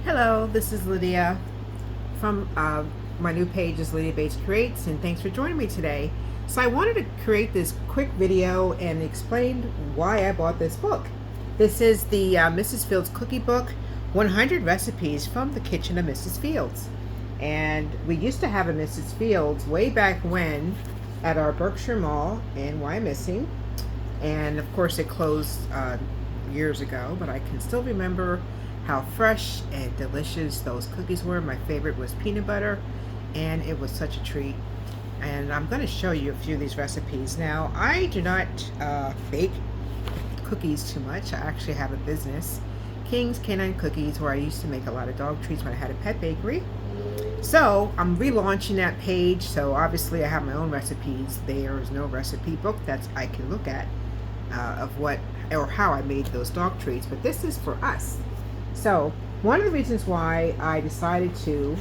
Hello, this is Lydia from my new page is Lydia Bates Creates, and thanks for joining me today. So I wanted to create this quick video and explain why I bought this book. This is the Mrs. Fields cookie book, 100 recipes from the kitchen of Mrs. Fields. And we used to have a Mrs. Fields way back when at our Berkshire Mall in Wyomissing. And of course it closed years ago, but I can still remember how fresh and delicious those cookies were. My favorite was peanut butter, and it was such a treat. And I'm going to show you a few of these recipes. Now, I do not bake cookies too much. I actually have a business, King's Canine Cookies, where I used to make a lot of dog treats when I had a pet bakery. So I'm relaunching that page. So obviously I have my own recipes. There is no recipe book that I can look at of what or how I made those dog treats, but this is for us. So one of the reasons why I decided to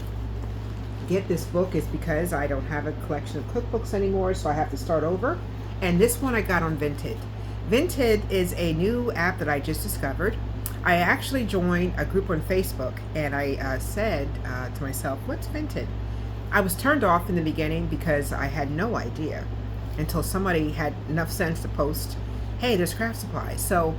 get this book is because I don't have a collection of cookbooks anymore, so I have to start over. And this one I got on Vinted. Vinted is a new app that I just discovered. I actually joined a group on Facebook, and I said to myself, what's Vinted? I was turned off in the beginning because I had no idea until somebody had enough sense to post, hey, there's craft supplies. So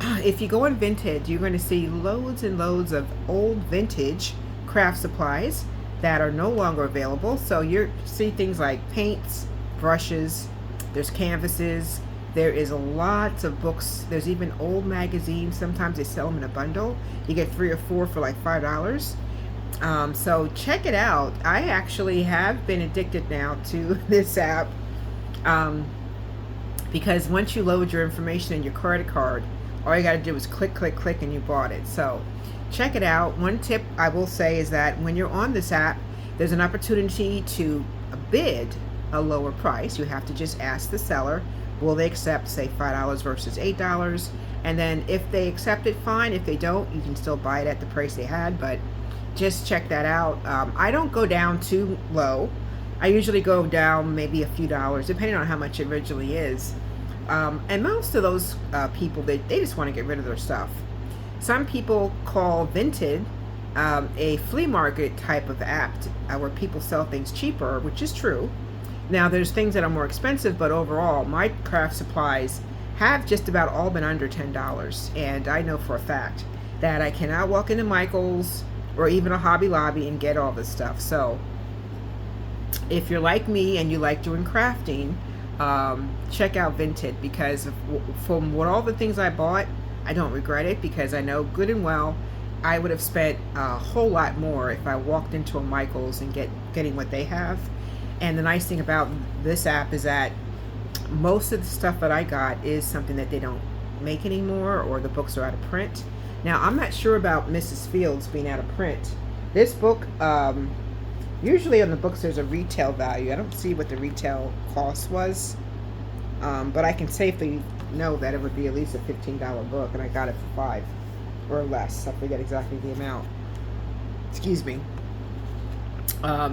if you go on Vinted, you're going to see loads and loads of old vintage craft supplies that are no longer available. So you see things like paints, brushes, there's canvases, there is lots of books, there's even old magazines. Sometimes they sell them in a bundle. You get 3 or 4 for like $5. So check it out. I actually have been addicted now to this app because once you load your information in your credit card, all you got to do is click, click, click, and you bought it. So check it out. One tip I will say is that when you're on this app, there's an opportunity to bid a lower price. You have to just ask the seller, will they accept, say, $5 versus $8? And then if they accept it, fine. If they don't, you can still buy it at the price they had, but just check that out. I don't go down too low. I usually go down maybe a few dollars, depending on how much it originally is. And most of those people, they just want to get rid of their stuff. Some people call Vinted a flea market type of app where people sell things cheaper, which is true. Now, there's things that are more expensive, but overall, my craft supplies have just about all been under $10. And I know for a fact that I cannot walk into Michael's or even a Hobby Lobby and get all this stuff. So if you're like me and you like doing crafting, check out Vinted, because from what all the things I bought, I don't regret it, because I know good and well I would have spent a whole lot more if I walked into a Michael's and getting what they have. And the nice thing about this app is that most of the stuff that I got is something that they don't make anymore, or the books are out of print. Now, I'm not sure about Mrs. Fields being out of print. This book, usually on the books there's a retail value. I don't see what the retail cost was, but I can safely know that it would be at least a $15 book, and I got it for $5 or less. I forget exactly the amount. Excuse me.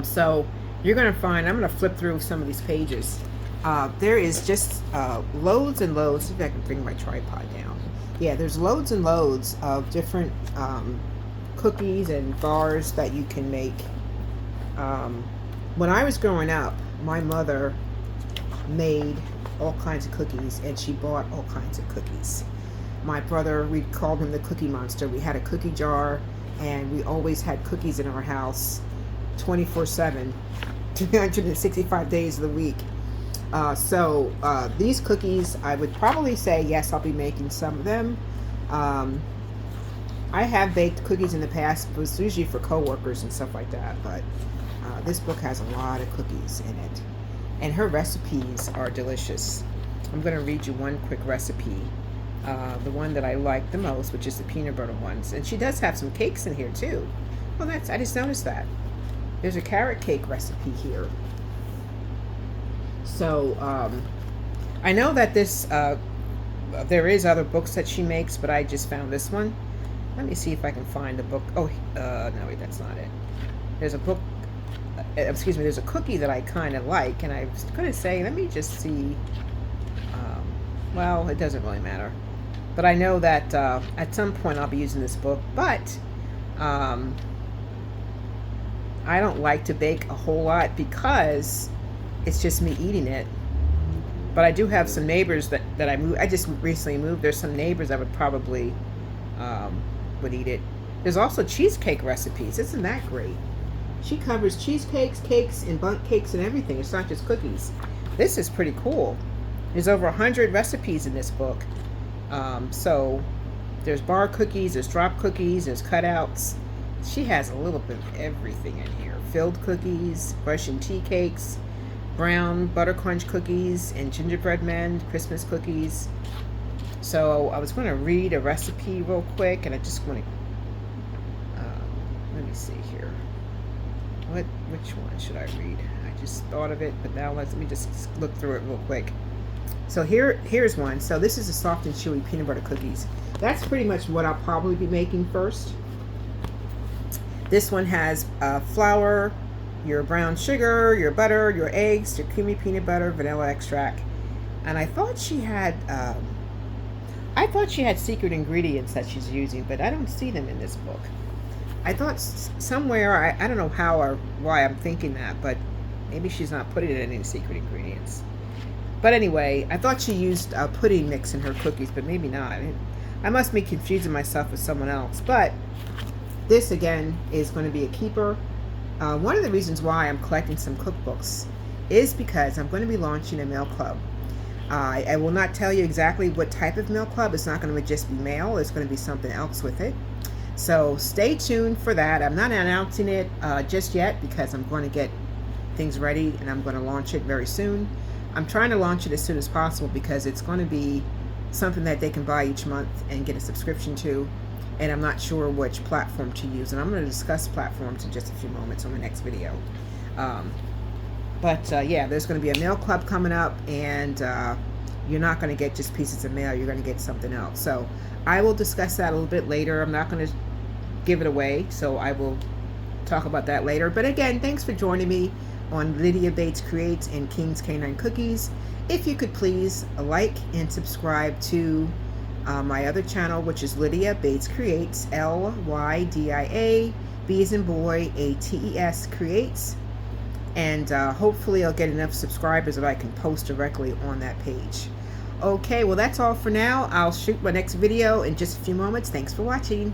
So you're going to find, I'm going to flip through some of these pages. There is just loads and loads. See if I can bring my tripod down. Yeah, there's loads and loads of different cookies and bars that you can make. When I was growing up, my mother made all kinds of cookies, and she bought all kinds of cookies. My brother, we called him the Cookie Monster. We had a cookie jar, and we always had cookies in our house 24/7, 365 days of the week. So these cookies, I would probably say, yes, I'll be making some of them. I have baked cookies in the past, but it's usually for coworkers and stuff like that. But this book has a lot of cookies in it, and her recipes are delicious. I'm going to read you one quick recipe, the one that I like the most, which is the peanut butter ones. And she does have some cakes in here too. Well, I just noticed that. There's a carrot cake recipe here. So I know that this there is other books that she makes, but I just found this one. Let me see if I can find the book. Oh, no, wait, that's not it. There's a book, excuse me, there's a cookie that I kind of like, and I was going to say, let me just see. Well, it doesn't really matter. But I know that at some point I'll be using this book. But Um, I don't like to bake a whole lot because it's just me eating it. But I do have some neighbors that I just recently moved. There's some neighbors that would probably um, would eat it. There's also cheesecake recipes. Isn't that great? She covers cheesecakes, cakes, and bundt cakes and everything. It's not just cookies. This is pretty cool. There's over 100 recipes in this book. So there's bar cookies, there's drop cookies, there's cutouts. She has a little bit of everything in here. Filled cookies, Russian tea cakes, brown butter crunch cookies, and gingerbread men, Christmas cookies. So I was going to read a recipe real quick, and I just want to, let me see here. Which one should I read? I just thought of it, but now let me just look through it real quick. So here's one. So this is the soft and chewy peanut butter cookies. That's pretty much what I'll probably be making first. This one has flour, your brown sugar, your butter, your eggs, your creamy peanut butter, vanilla extract. And I thought she had secret ingredients that she's using, but I don't see them in this book. I thought somewhere, I don't know how or why I'm thinking that, but maybe she's not putting in any secret ingredients. But anyway, I thought she used pudding mix in her cookies, but maybe not. I must be confusing myself with someone else. But this, again, is going to be a keeper. One of the reasons why I'm collecting some cookbooks is because I'm going to be launching a mail club. I will not tell you exactly what type of mail club. It's not going to just be mail. It's going to be something else with it. So stay tuned for that. I'm not announcing it just yet because I'm going to get things ready and I'm going to launch it very soon. I'm trying to launch it as soon as possible because it's going to be something that they can buy each month and get a subscription to, and I'm not sure which platform to use, and I'm going to discuss platforms in just a few moments on the next video. Yeah, there's going to be a mail club coming up, and you're not going to get just pieces of mail. You're going to get something else. So I will discuss that a little bit later. I'm not going to give it away, so I will talk about that later. But again, thanks for joining me on Lydia Bates Creates and King's Canine Cookies. If you could please like and subscribe to my other channel, which is Lydia Bates Creates, Lydia B as in boy, ATES Creates, and hopefully I'll get enough subscribers that I can post directly on that page. Okay, well that's all for now. I'll shoot my next video in just a few moments. Thanks for watching.